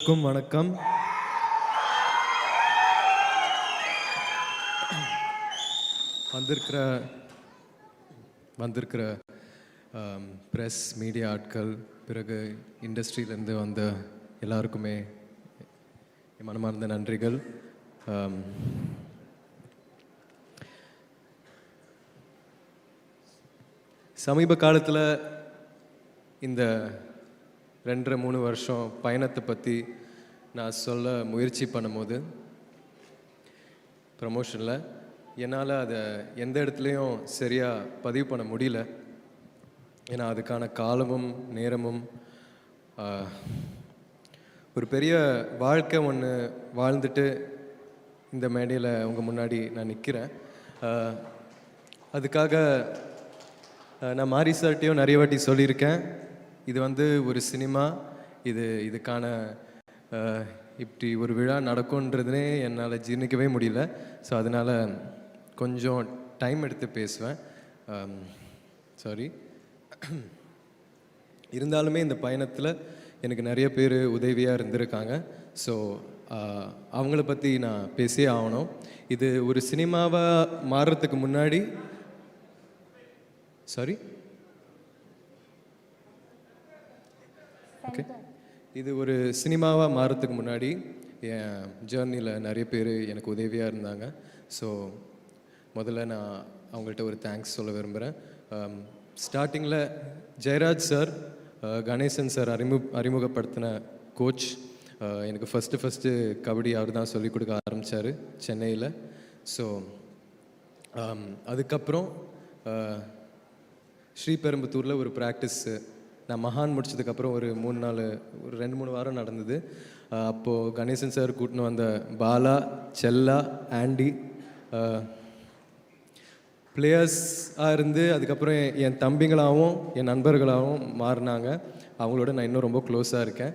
வணக்கம். வந்திருக்கிற press media ஆட்கள், பிறகு இண்டஸ்ட்ரியிலேருந்து வந்த எல்லாருக்குமே என் மனமார்ந்த நன்றிகள். சமீப காலத்தில் இந்த 2.5-3 வருஷம் பயணத்தை பற்றி நான் சொல்ல முயற்சி பண்ணும்போது ப்ரமோஷனில் என்னால் அதை எந்த இடத்துலையும் சரியாக பதிவு பண்ண முடியல. ஏன்னா அதுக்கான காலமும் நேரமும் ஒரு பெரிய வாழ்க்கை ஒன்று வாழ்ந்துட்டு இந்த மேடையில் உங்கள் முன்னாடி நான் நிற்கிறேன். அதுக்காக நான் மாரி சார்ட்டையும் நிறைய வாட்டி சொல்லியிருக்கேன், இது ஒரு சினிமா, இதுக்கான இப்படி ஒரு விழா நடக்கும்ன்றதுனே என்னால் ஜீர்ணிக்கவே முடியல. ஸோ அதனால் கொஞ்சம் டைம் எடுத்து பேசுவேன். சாரி. இருந்தாலுமே இந்த பயணத்தில் எனக்கு நிறைய பேர் உதவியாக இருந்திருக்காங்க. ஸோ அவங்கள பற்றி நான் பேசியே ஆகணும். இது ஒரு சினிமாவாக மாறுறதுக்கு முன்னாடி ஓகே, இது ஒரு சினிமாவாக மாறுறதுக்கு முன்னாடி என் ஜேர்னியில் நிறைய பேர் எனக்கு உதவியாக இருந்தாங்க. ஸோ முதல்ல நான் அவங்கள்ட்ட ஒரு தேங்க்ஸ் சொல்ல விரும்புகிறேன். ஸ்டார்டிங்கில் ஜெயராஜ் சார், கணேசன் சார் அறிமுகப்படுத்தின கோச். எனக்கு ஃபஸ்ட்டு கபடி அவர் தான் சொல்லிக் கொடுக்க ஆரம்பித்தார் சென்னையில். ஸோ அதுக்கப்புறம் ஸ்ரீபெரும்புத்தூரில் ஒரு ப்ராக்டிஸ்ஸு நான் மகான் முடிச்சதுக்கப்புறம் ஒரு 2-3 வாரம் நடந்தது. அப்போது கணேசன் சார் கூட்டின்னு வந்த பாலா, செல்லா, ஆண்டி பிளேயர்ஸாக இருந்து அதுக்கப்புறம் என் தம்பிங்களாகவும் என் நண்பர்களாகவும் மாறினாங்க. அவங்களோட நான் இன்னும் ரொம்ப க்ளோஸாக இருக்கேன்.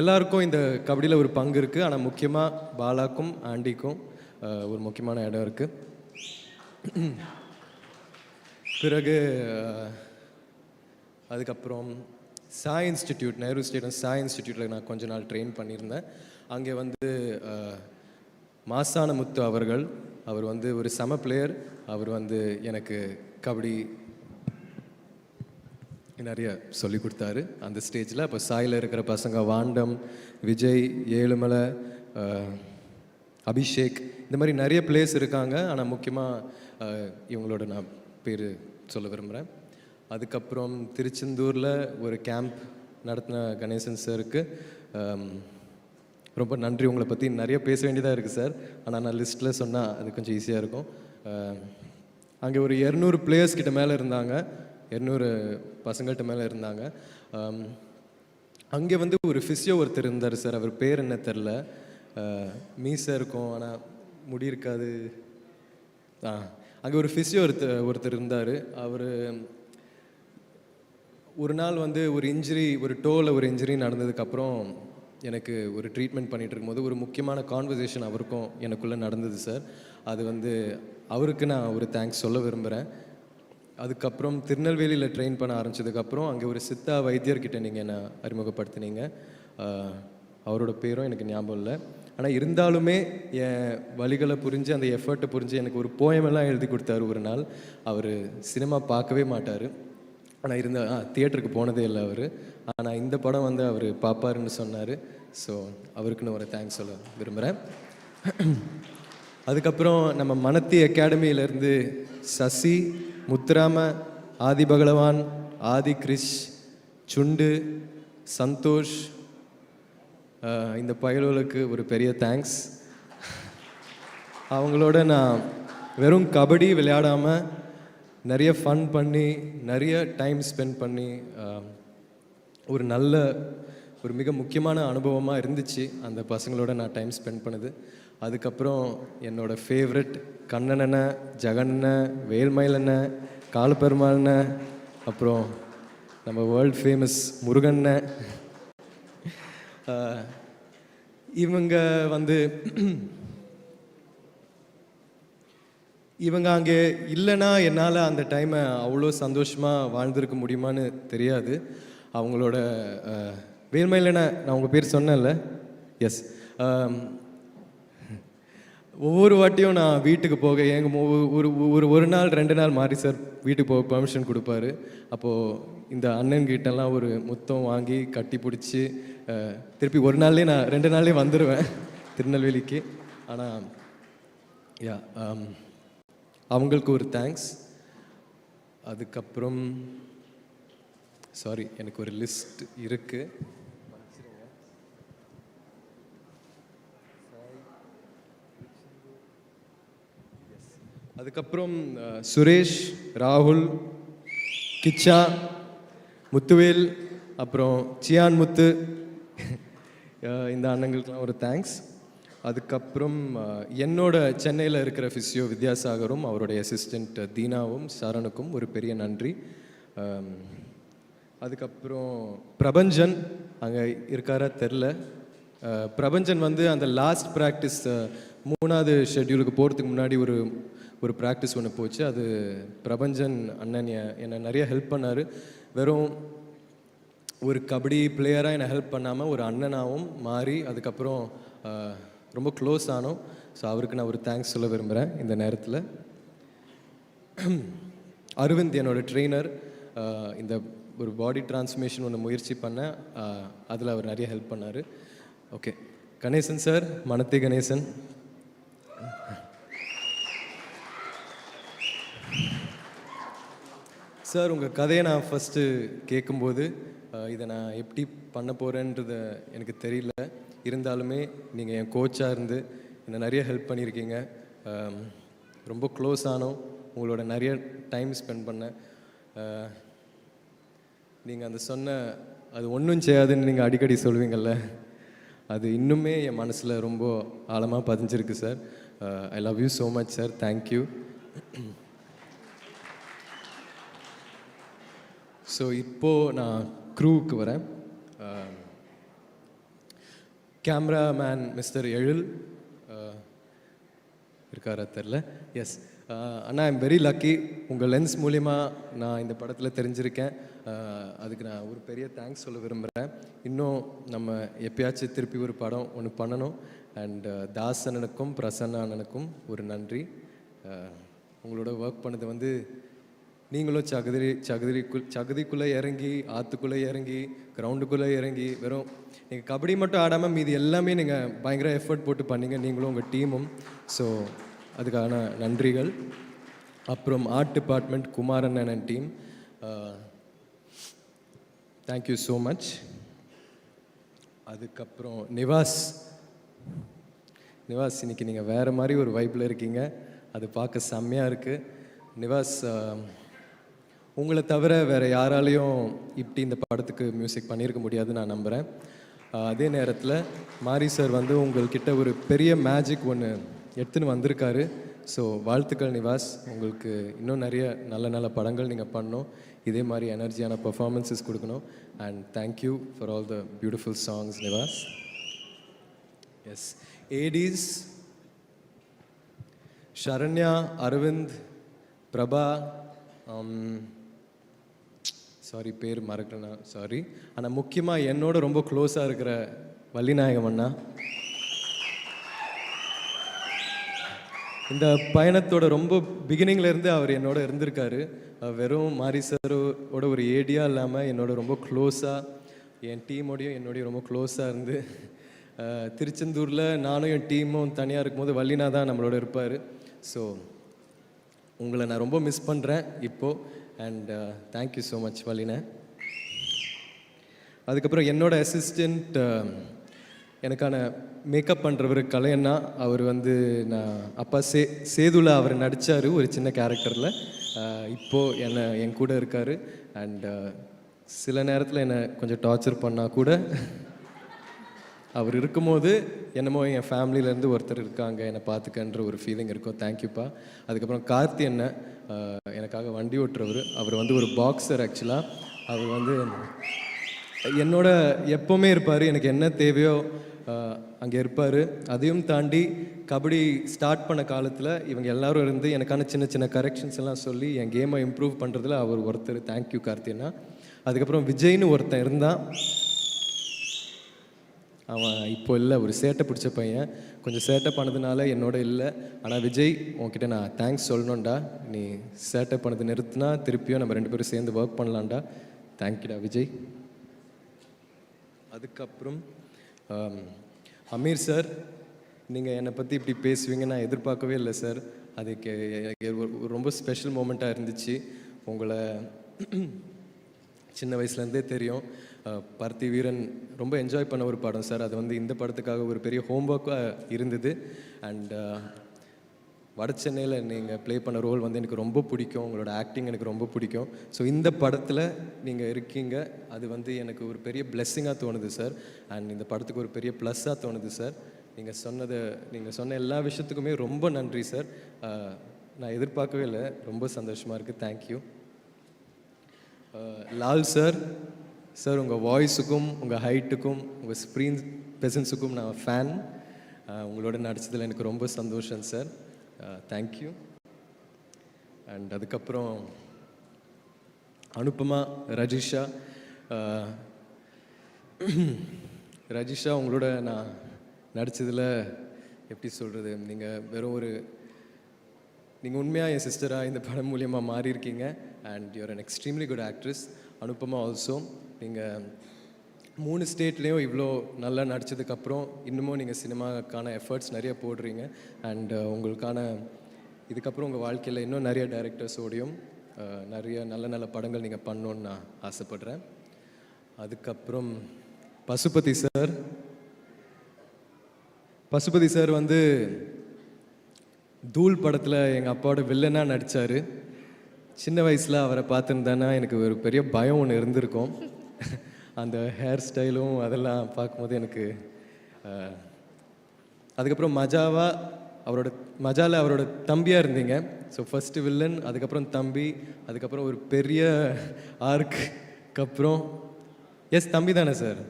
எல்லாருக்கும் இந்த கபடியில் ஒரு பங்கு இருக்குது. ஆனால் முக்கியமாக பாலாக்கும் ஆண்டிக்கும் ஒரு முக்கியமான இடம் இருக்குது. பிறகு அதுக்கப்புறம் சாய் இன்ஸ்டிடியூட், நேரு ஸ்டேடியம் சாய் இன்ஸ்டிடியூட்டில் நான் கொஞ்ச நாள் ட்ரெயின் பண்ணியிருந்தேன். அங்கே மாசான முத்து அவர்கள், அவர் ஒரு சம பிளேயர். அவர் எனக்கு கபடி நிறைய சொல்லி கொடுத்தாரு அந்த ஸ்டேஜில். அப்போ சாயில் இருக்கிற பசங்க வாண்டம், விஜய், ஏழுமலை, அபிஷேக், இந்த மாதிரி நிறைய பிளேயர்ஸ் இருக்காங்க. ஆனால் முக்கியமாக இவங்களோட நான் பேர் சொல்ல விரும்புகிறேன். அதுக்கப்புறம் திருச்செந்தூரில் ஒரு கேம்ப் நடத்தின கணேசன் சாருக்கு ரொம்ப நன்றி. உங்களை பற்றி நிறைய பேச வேண்டியதாக இருக்குது சார், ஆனால் நான் லிஸ்ட்டில் சொன்னால் அது கொஞ்சம் ஈஸியாக இருக்கும். அங்கே ஒரு 200 பிளேயர்ஸ் கிட்ட மேலே இருந்தாங்க, 200 பசங்கள்கிட்ட மேலே இருந்தாங்க. அங்கே ஒரு ஃபிசியோ ஒருத்தர் இருந்தார் சார், அவர் பேர் என்ன தெரில, மீசை இருக்கும் ஆனால் முடி இருக்காது. அங்கே ஒரு ஃபிசியோ ஒருத்தர் இருந்தார். அவர் ஒரு நாள் ஒரு இன்ஜுரி, ஒரு டோவில் ஒரு இன்ஜுரி நடந்ததுக்கப்புறம் எனக்கு ஒரு ட்ரீட்மெண்ட் பண்ணிகிட்டு இருக்கும்போது ஒரு முக்கியமான கான்வர்சேஷன் அவருக்கும் எனக்குள்ளே நடந்தது சார். அது அவருக்கு நான் ஒரு தேங்க்ஸ் சொல்ல விரும்புகிறேன். அதுக்கப்புறம் திருநெல்வேலியில் ட்ரெயின் பண்ண ஆரம்பித்ததுக்கப்புறம் அங்கே ஒரு சித்தா வைத்தியர்கிட்ட நீங்கள் என்னை அறிமுகப்படுத்தினீங்க. அவரோட பேரும் எனக்கு ஞாபகம் இல்லை. ஆனால் இருந்தாலுமே என் வழிகளை புரிஞ்சு, அந்த எஃபர்ட்டை புரிஞ்சு எனக்கு ஒரு போயமெல்லாம் எழுதி கொடுத்தாரு ஒரு நாள். அவர் சினிமா பார்க்கவே மாட்டார், ஆனால் தியேட்டருக்கு போனதே இல்லை அவர். ஆனால் இந்த படம் அவர் பார்ப்பாருன்னு சொன்னார். ஸோ அவருக்குன்னு ஒரு தேங்க்ஸ் சொல்ல விரும்புகிறேன். அதுக்கப்புறம் நம்ம மனத்தி அகாடமியிலேருந்து சசி, முத்துராம, ஆதி பகலவான், ஆதி கிரிஷ், சுண்டு, சந்தோஷ், இந்த பயலுக்கு ஒரு பெரிய தேங்க்ஸ். அவங்களோட நான் வெறும் கபடி விளையாடாமல் நிறைய ஃபன் பண்ணி, நிறைய டைம் ஸ்பெண்ட் பண்ணி ஒரு மிக முக்கியமான அனுபவமாக இருந்துச்சு அந்த பசங்களோட நான் டைம் ஸ்பெண்ட் பண்ணது. அதுக்கப்புறம் என்னோடய ஃபேவரட் கண்ணனண்ண, ஜெகண்ண, வேல்மயிலண்ண, காலப்பெருமாள்ண்ண, அப்புறம் நம்ம வேர்ல்ட் ஃபேமஸ் முருகண்ண, இவங்க அங்கே இல்லைன்னா என்னால் அந்த டைமை அவ்வளோ சந்தோஷமாக வாழ்ந்திருக்க முடியுமான்னு தெரியாது. அவங்களோட வேல்மயிலண்ணா, நான் உங்கள் பேர் சொன்னேன்ல. எஸ். ஒவ்வொரு வாட்டியும் நான் வீட்டுக்கு போக எங்கள் ஒரு ஒரு ஒரு நாள் 2 நாள் மாறி சார் வீட்டுக்கு போக பெர்மிஷன் கொடுப்பாரு. அப்போது இந்த அண்ணன்கிட்டலாம் ஒரு முத்தம் வாங்கி கட்டி பிடிச்சி திருப்பி ஒரு நாள்லேயே நான் 2 நாள்லேயே வந்துடுவேன் திருநெல்வேலிக்கு. ஆனால் யா, அவங்களுக்கு ஒரு தேங்க்ஸ். அதுக்கப்புறம் சாரி, எனக்கு ஒரு லிஸ்ட் இருக்குது. அதுக்கப்புறம் சுரேஷ், ராகுல், கிச்சா, முத்துவேல், அப்புறம் சியான் முத்து, இந்த அண்ணங்களுக்கெல்லாம் ஒரு தேங்க்ஸ். அதுக்கப்புறம் என்னோட சென்னையில் இருக்கிற ஃபிசியோ வித்யாசாகரும் அவருடைய அசிஸ்டண்ட் தீனாவும் சரணுக்கும் ஒரு பெரிய நன்றி. அதுக்கப்புறம் பிரபஞ்சன் அங்கே இருக்காரா தெரில. பிரபஞ்சன் வந்து அந்த லாஸ்ட் ப்ராக்டிஸ் 3வது ஷெட்யூலுக்கு போகிறதுக்கு முன்னாடி ஒரு ப்ராக்டிஸ் ஒன்று போச்சு. அது பிரபஞ்சன் அண்ணன் என்னை நிறைய ஹெல்ப் பண்ணார். வெறும் ஒரு கபடி பிளேயராக என்னை ஹெல்ப் பண்ணாமல் ஒரு அண்ணனாகவும் மாறி அதுக்கப்புறம் ரொம்ப க்ளோஸ் ஆனோம். ஸோ அவருக்கு நான் ஒரு தேங்க்ஸ் சொல்ல விரும்புகிறேன் இந்த நேரத்தில். அரவிந்த் என்னோடய ட்ரெயினர். இந்த ஒரு பாடி டிரான்ஸ்ஃபர்மேஷன் ஒன்று முயற்சி பண்ணேன், அதில் அவர் நிறைய ஹெல்ப் பண்ணார். Okay, Ganesan sir, Manathi Ganesan. Sir, உங்கள் கதையை நான் ஃபஸ்ட்டு கேட்கும்போது இதை நான் எப்படி பண்ண போகிறேன்றத எனக்கு தெரியல. இருந்தாலுமே நீங்கள் என் கோச்சாக இருந்து என்னை நிறைய ஹெல்ப் பண்ணியிருக்கீங்க. ரொம்ப க்ளோஸ் ஆனோம், உங்களோட நிறைய டைம் ஸ்பெண்ட் பண்ணேன். நீங்கள் அந்த சொன்ன அது ஒன்றும் செய்யாதுன்னு நீங்கள் அடிக்கடி சொல்வீங்கள்ல, அது இன்னுமே என் மனசில் ரொம்ப ஆழமாக பதிஞ்சிருக்கு sir. I love you so much sir. Thank you. So இப்போது நான் க்ரூவுக்கு வரேன். கேமராமேன் மிஸ்டர் எழில் இருக்காரா தெரில. எஸ் அண்ணா, ஐம் வெரி லக்கி. உங்கள் லென்ஸ் மூலிமா நான் இந்த படத்தில் தெரிஞ்சிருக்கேன். அதுக்கு நான் ஒரு பெரிய தேங்க்ஸ் சொல்ல விரும்புகிறேன். இன்னும் நம்ம எப்பயாச்சும் திருப்பி ஒரு படம் ஒன்று பண்ணணும். அண்ட் தாஸ் அண்ணனுக்கும் பிரசன்னா அண்ணனுக்கும் ஒரு நன்றி. உங்களோட ஒர்க் பண்ணது வந்து நீங்களும் சகதிக்குள்ளே இறங்கி, ஆற்றுக்குள்ளே இறங்கி, கிரவுண்டுக்குள்ளே இறங்கி, வெறும் நீங்கள் கபடி மட்டும் ஆடாமல் மீதி எல்லாமே நீங்கள் பயங்கர எஃபர்ட் போட்டு பண்ணீங்க, நீங்களும் உங்கள் டீமும். ஸோ அதுக்கான நன்றிகள். அப்புறம் art department Kumaran and team, thank you so much. அதுக்கப்புறம் நிவாஸ், இன்னைக்கு நீங்கள் வேறு மாதிரி ஒரு வைப்பில் இருக்கீங்க, அது பார்க்க செம்மையாக இருக்குது. நிவாஸ், உங்களை தவிர வேறு யாராலையும் இப்படி இந்த படத்துக்கு மியூசிக் பண்ணியிருக்க முடியாதுன்னு நான் நம்புகிறேன். அதே நேரத்தில் மாரி சார் வந்து உங்கள்கிட்ட ஒரு பெரிய மேஜிக் ஒன்று எடுத்துன்னு வந்திருக்காரு. ஸோ வாழ்த்துக்கள் நிவாஸ், உங்களுக்கு இன்னும் நிறைய நல்ல நல்ல படங்கள் நீங்கள் பண்ணணும், இதே மாதிரி எனர்ஜியான பர்ஃபார்மன்ஸஸ் கொடுக்கணும். And thank you for all the beautiful songs Nivas. Yes, ஏடிஸ் ஷரண்யா, அரவிந்த், பிரபா, சாரி பேர் மறக்கணும், சாரி. ஆனால் முக்கியமாக என்னோட ரொம்ப க்ளோஸாக இருக்கிற வள்ளிநாயகம் அண்ணா. இந்த பயணத்தோட ரொம்ப பிகினிங்லேருந்து அவர் என்னோட இருந்திருக்காரு. வெறும் மாரி சாரோட ஒரு ஏடியாக இல்லாமல் என்னோட ரொம்ப க்ளோஸாக, என் டீமோடையும் என்னோடையும் ரொம்ப க்ளோஸாக இருந்து, திருச்செந்தூரில் நானும் என் டீமும் தனியாக இருக்கும்போது வள்ளினா தான் நம்மளோட இருப்பார். ஸோ உங்களை நான் ரொம்ப மிஸ் பண்ணுறேன் இப்போது. அண்ட் தேங்க்யூ ஸோ மச் வள்ளினா. அதுக்கப்புறம் என்னோட அசிஸ்டண்ட் எனக்கான மேக்கப் பண்ணுறவர் கலையண்ணா. அவர் வந்து நான் அப்பா சேதுல அவர் நடித்தார் ஒரு சின்ன கேரக்டரில். இப்போது என் கூட இருக்கார். அண்ட் சில நேரத்தில் என்னை கொஞ்சம் டார்ச்சர் பண்ணால் கூட அவர் இருக்கும்போது என்னமோ என் ஃபேமிலியிலேருந்து ஒருத்தர் இருக்காங்க என்னை பார்த்துக்கன்ற ஒரு ஃபீலிங் இருக்கும். தேங்க்யூப்பா. அதுக்கப்புறம் கார்த்தி என்ன எனக்காக வண்டி ஓட்டுறவர். அவர் வந்து ஒரு பாக்ஸர். ஆக்சுவலாக அவர் வந்து என்னோட எப்போவுமே இருப்பார், எனக்கு என்ன தேவையோ அங்கே இருப்பார். அதையும் தாண்டி கபடி ஸ்டார்ட் பண்ண காலத்தில் இவங்க எல்லோரும் இருந்து எனக்கான சின்ன சின்ன கரெக்ஷன்ஸ் எல்லாம் சொல்லி என் கேமை இம்ப்ரூவ் பண்ணுறதுல அவர் ஒருத்தர். தேங்க்யூ கார்த்தினா. அதுக்கப்புறம் விஜய்னு ஒருத்தன் இருந்தான். அவன் இப்போ இல்லை, ஒரு சேட்டை பிடிச்ச பையன். கொஞ்சம் சேட்டை பண்ணதுனால என்னோட இல்லை. ஆனால் விஜய், உன்கிட்ட நான் தேங்க்ஸ் சொல்லணும்டா. நீ சேட்டை பண்ணது நிறுத்தினா திருப்பியும் நம்ம 2 பேரும் சேர்ந்து ஒர்க் பண்ணலாம்டா. தேங்க்யூடா விஜய். அதுக்கப்புறம் அமீர் சார், நீங்கள் என்னை பற்றி இப்படி பேசுவீங்க நான் எதிர்பார்க்கவே இல்லை சார். அதுக்கு ரொம்ப ஸ்பெஷல் மூமெண்ட்டாக இருந்துச்சு. உங்களை சின்ன வயசுலேருந்தே தெரியும். பருத்தி வீரன் ரொம்ப என்ஜாய் பண்ண ஒரு படம் சார். அது வந்து இந்த படத்துக்காக ஒரு பெரிய ஹோம்ஒர்க்காக இருந்தது. அண்ட் வட சென்னையில் நீங்கள் ப்ளே பண்ண ரோல் வந்து எனக்கு ரொம்ப பிடிக்கும். உங்களோட ஆக்டிங் எனக்கு ரொம்ப பிடிக்கும். ஸோ இந்த படத்தில் நீங்கள் இருக்கீங்க, அது வந்து எனக்கு ஒரு பெரிய பிளெஸ்ஸிங்காக தோணுது சார். அண்ட் இந்த படத்துக்கு ஒரு பெரிய ப்ளஸ்ஸாக தோணுது சார். நீங்கள் சொன்ன எல்லா விஷயத்துக்குமே ரொம்ப நன்றி சார். நான் எதிர்பார்க்கவே இல்லை, ரொம்ப சந்தோஷமாக இருக்குது. தேங்க்யூ. லால் சார், உங்கள் வாய்ஸுக்கும் உங்கள் ஹைட்டுக்கும் உங்கள் ஸ்க்ரீன் ப்ரெசன்ஸுக்கும் நான் ஃபேன். உங்களோட நடிச்சதில் எனக்கு ரொம்ப சந்தோஷம் சார். தேங்க்யூ. அண்ட் அதுக்கப்புறம் அனுப்பமா, ரஜிஷா. ரஜிஷா, உங்களோட நான் நடித்ததில் எப்படி சொல்கிறது, நீங்கள் உண்மையாக என் சிஸ்டராக இந்த படம் மூலியமாக மாறியிருக்கீங்க. And you're an extremely good actress. Anupama also, நீங்கள் 3 ஸ்டேட்லேயும் இவ்வளோ நல்லா நடித்ததுக்கப்புறம் இன்னமும் நீங்கள் சினிமாக்கான எஃபர்ட்ஸ் நிறைய போடுறீங்க. அண்ட் இதுக்கப்புறம் உங்கள் வாழ்க்கையில் இன்னும் நிறைய டைரக்டர்ஸோடையும் நிறைய நல்ல நல்ல படங்கள் நீங்கள் பண்ணணுன்னு நான் ஆசைப்பட்றேன். அதுக்கப்புறம் பசுபதி சார் வந்து தூள் படத்தில் எங்கள் அப்பாவோட வில்லனாக நடித்தார். சின்ன வயசில் அவரை பார்த்துருந்தேன்னா எனக்கு ஒரு பெரிய பயம் ஒன்று இருந்திருக்கும். அந்த ஹேர் ஸ்டைலும் அதெல்லாம் பார்க்கும்போது எனக்கு அதுக்கப்புறம் மஜாவில் அவரோட தம்பியாக இருந்தீங்க. ஸோ ஃபஸ்ட்டு வில்லன், அதுக்கப்புறம் தம்பி, அதுக்கப்புறம் ஒரு பெரிய ஆர்க்கு அப்புறம் தம்பி தானே சார்,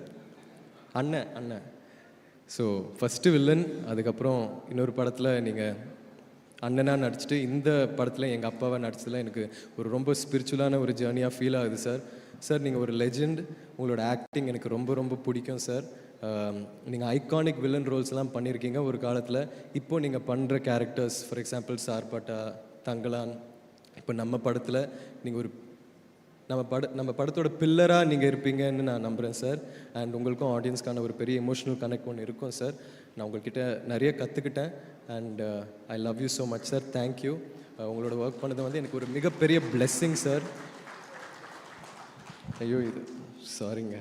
அண்ணன். ஸோ ஃபஸ்ட்டு வில்லன், அதுக்கப்புறம் இன்னொரு படத்தில் நீங்கள் அண்ணனாக நடிச்சிட்டு இந்த படத்தில் எங்கள் அப்பாவை நடிச்சதில் எனக்கு ஒரு ரொம்ப ஸ்பிரிச்சுவலான ஒரு ஜேர்னியாக ஃபீல் ஆகுது சார். நீங்கள் ஒரு லெஜெண்ட். உங்களோட ஆக்டிங் எனக்கு ரொம்ப ரொம்ப பிடிக்கும் சார். நீங்கள் ஐகானிக் வில்லன் ரோல்ஸ்லாம் பண்ணியிருக்கீங்க ஒரு காலத்தில். இப்போது நீங்கள் பண்ணுற characters, for example Sarpatta, Thangalaan, இப்போ நம்ம படத்தில் நீங்கள் நம்ம படத்தோட பில்லராக நீங்கள் இருப்பீங்கன்னு நான் நம்புகிறேன் சார். அண்ட் உங்களுக்கும் ஆடியன்ஸ்க்கான ஒரு பெரிய எமோஷனல் கனெக்ட் ஒன்று இருக்கும் சார். நான் உங்கள்கிட்ட நிறைய கற்றுக்கிட்டேன். And I love you so much sir. Thank you. உங்களோட ஒர்க் பண்ணது வந்து எனக்கு ஒரு மிகப்பெரிய பிளெஸ்ஸிங் சார். ஐயோ, இது சாரிங்க.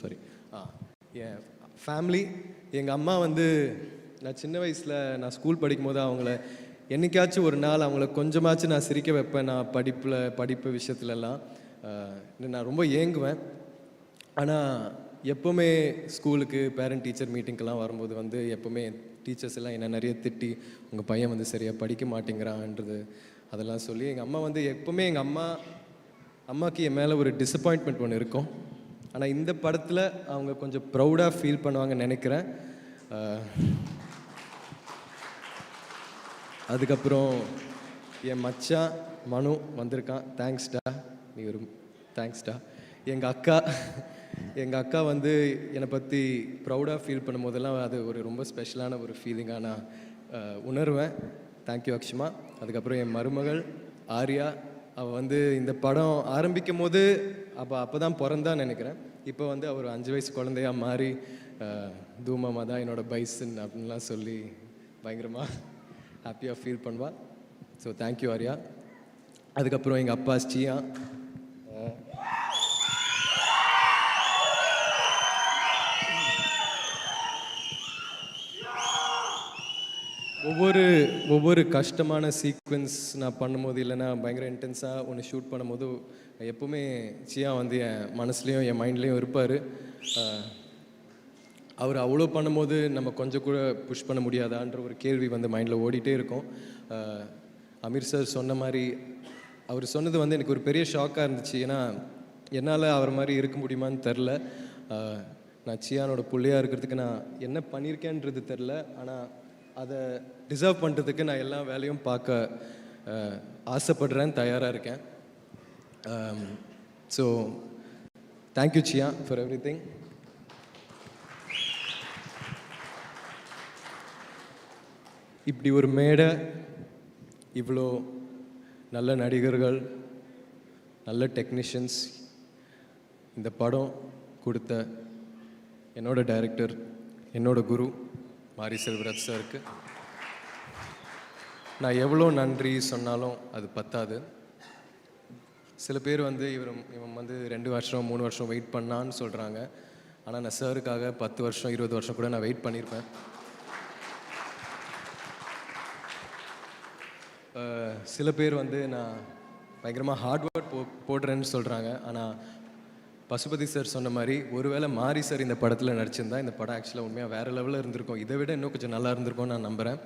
சாரி. என் ஃபேமிலி, எங்கள் அம்மா வந்து நான் சின்ன வயசில் நான் ஸ்கூல் படிக்கும்போது அவங்கள என்றைக்காச்சும் ஒரு நாள் அவங்கள கொஞ்சமாச்சும் நான் சிரிக்க வைப்பேன். நான் படிப்பு விஷயத்துலலாம் நான் ரொம்ப ஏங்குவேன். ஆனால் எப்போவுமே ஸ்கூலுக்கு பேரண்ட் டீச்சர் மீட்டிங்க்கெல்லாம் வரும்போது வந்து எப்போவுமே டீச்சர்ஸ் எல்லாம் என்ன நிறைய திட்டி, உங்கள் பையன் வந்து சரியாக படிக்க மாட்டேங்கிறான்றது அதெல்லாம் சொல்லி எங்கள் அம்மா வந்து எப்போவுமே அம்மாவுக்கு என் மேலே ஒரு டிசப்பாயின்ட்மெண்ட் ஒன்று இருக்கும். ஆனால் இந்த படத்தில் அவங்க கொஞ்சம் ப்ரௌடாக ஃபீல் பண்ணுவாங்கன்னு நினைக்கிறேன். அதுக்கப்புறம் என் மச்சான் மனு வந்திருக்கான். தேங்க்ஸ்டா. எங்கள் அக்கா வந்து என்னை பற்றி ப்ரௌடாக ஃபீல் பண்ணும் போதெல்லாம் அது ஒரு ரொம்ப ஸ்பெஷலான ஒரு ஃபீலிங்காக நான் உணர்வேன். தேங்க்யூ அக்ஷமா. அதுக்கப்புறம் என் மருமகள் ஆர்யா, அவள் வந்து இந்த படம் ஆரம்பிக்கும் போது அப்போ தான் பிறந்தான்னு நினைக்கிறேன். இப்போ வந்து அவர் 5 வயசு குழந்தையா மாறி தூமாமா தான் என்னோட பைசன் அப்படின்லாம் சொல்லி பயங்கரமாக ஹாப்பியாக ஃபீல் பண்ணுவாள். So thank you Arya. அதுக்கப்புறம் எங்கள் அப்பா ஸ்ரீயா, ஒவ்வொரு கஷ்டமான சீக்வென்ஸ் நான் பண்ணும்போது, இல்லைன்னா பயங்கர இன்டென்ஸாக ஒன்று ஷூட் பண்ணும்போது எப்போவுமே சியா வந்து என் மனசுலேயும் என் மைண்ட்லேயும் இருப்பார். அவர் அவ்வளோ பண்ணும்போது நம்ம கொஞ்சம் கூட புஷ் பண்ண முடியாதான்ற ஒரு கேள்வி வந்து மைண்டில் ஓடிட்டே இருக்கும். அமீர் சார் சொன்ன மாதிரி அவர் சொன்னது வந்து எனக்கு ஒரு பெரிய ஷாக்காக இருந்துச்சு. ஏன்னா என்னால் அவர் மாதிரி இருக்க முடியுமான்னு தெரில. நான் சியானோட பிள்ளையாக இருக்கிறதுக்கு நான் என்ன பண்ணியிருக்கேன்றது தெரில. ஆனால் அதை டிசர்வ் பண்ணுறதுக்கு நான் எல்லா வேலையும் பார்க்க ஆசைப்படுறேன், தயாராக இருக்கேன். So thank you chia for every thing. இப்படி ஒரு மேடை, இவ்வளோ நல்ல நடிகர்கள், நல்ல டெக்னீஷியன்ஸ், இந்த படம் கொடுத்த என்னோட டைரக்டர், என்னோட குரு மாரி செல்வராஜ் சாருக்கு நான் எவ்வளோ நன்றி சொன்னாலும் அது பத்தாது. சில பேர் வந்து இவன் வந்து 2 வருஷம் 3 வருஷம் வெயிட் பண்ணான்னு சொல்கிறாங்க. ஆனால் நான் சாருக்காக 10 வருஷம் 20 வருஷம் கூட நான் வெயிட் பண்ணியிருப்பேன். சில பேர் வந்து நான் பயங்கரமாக ஹார்ட் ஒர்க் போடுறேன்னு சொல்கிறாங்க. ஆனால் பசுபதி சார் சொன்ன மாதிரி ஒருவேளை மாரி சார் இந்த படத்தில் நடிச்சிருந்தா இந்த படம் ஆக்சுவலாக உண்மையாக வேறு லெவலில் இருந்திருக்கும். இதை விட இன்னும் கொஞ்சம் நல்லா இருந்திருக்கும்னு நான் நம்புகிறேன்.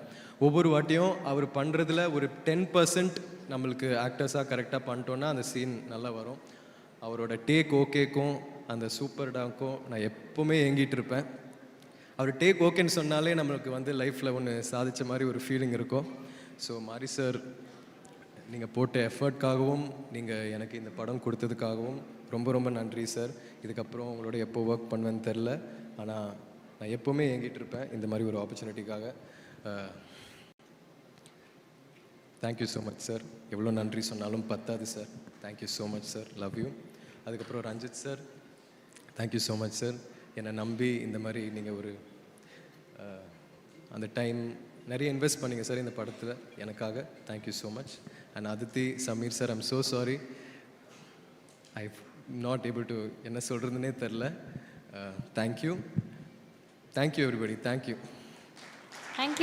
ஒவ்வொரு வாட்டியும் அவர் பண்ணுறதுல ஒரு 10% நம்மளுக்கு ஆக்டர்ஸாக கரெக்டாக பண்ணிட்டோன்னா அந்த சீன் நல்லா வரும். அவரோட டேக் ஓகேக்கும் அந்த சூப்பர் டாக்கும் நான் எப்போவுமே ஏங்கிட்டு இருப்பேன். அவர் டேக் ஓகேன்னு சொன்னாலே நம்மளுக்கு வந்து லைஃப்பில் ஒன்று சாதித்த மாதிரி ஒரு ஃபீலிங் இருக்கும். ஸோ மாரி சார், நீங்கள் போட்ட எஃபர்ட்காகவும் நீங்கள் எனக்கு இந்த படம் கொடுத்ததுக்காகவும் ரொம்ப ரொம்ப நன்றி சார். இதுக்கப்புறம் உங்களோட எப்போ ஒர்க் பண்ணுவேன்னு தெரில, ஆனால் நான் எப்போவுமே ஏங்கிட்டு இருப்பேன் இந்த மாதிரி ஒரு ஆப்பர்ச்சுனிட்டிக்காக. Thank you so much sir. எவ்வளோ நன்றி சொன்னாலும் பத்தாது sir. Thank you so much sir. Love you. அதுக்கப்புறம் Ranjith sir, thank you so much sir. என்னை நம்பி இந்த மாதிரி நீங்கள் ஒரு அந்த டைம் நிறைய இன்வெஸ்ட் பண்ணிங்க சார் இந்த படத்தில் எனக்காக. Thank you so much. And Aditi, Sameer sir, I'm so sorry. I not able to என்ன சொல்கிறதுனே தெரில. Thank you. Thank you everybody. Thank you. Thank you.